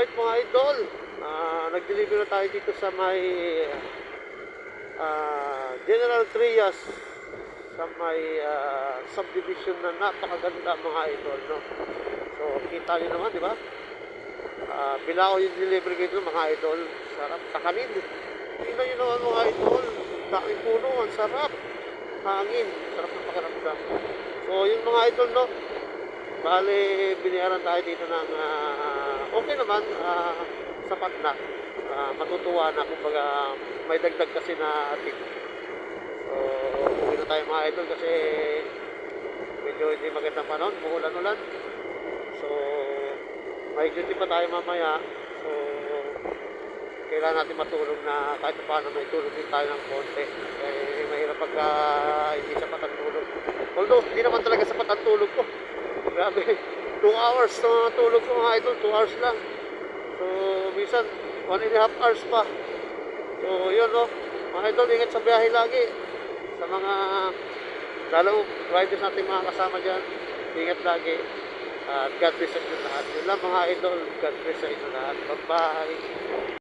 Alright mga idol, nag-deliver na tayo dito sa may General Trias, sa may subdivision na napakaganda mga idol, no? So kita nyo naman, di ba? Bilao yung delivery ko dito mga idol. Sarap kakanin. Tingnan nyo naman mga idol, daking puno, ang sarap. Hangin, sarap ng pakiramdam. So yung mga idol, no? Bale, binayaran tayo dito ng okay naman, sapat na. Matutuwa na, kumbaga may dagdag kasi na tip. So, uwi na tayo mga idol kasi medyo hindi magandang panahon, umuulan-ulan. So, may duty pa tayo mamaya. So, kailangan natin matulog na kahit paano may tulog din tayo ng konti. Eh, mahirap pagka hindi sapat ang tulog. Although, hindi naman talaga sapat ang tulog ko. Grabe, 2 hours na tulog ko mga idol, 2 hours lang. So, minsan, 1.5 hours pa. So, yun no, mga idol, ingat sa biyahe lagi. Sa mga, lalo, riders natin mga kasama dyan, ingat lagi. At God bless sa inyo lahat. Yun lang mga idol, God bless sa inyo lahat. Bye-bye.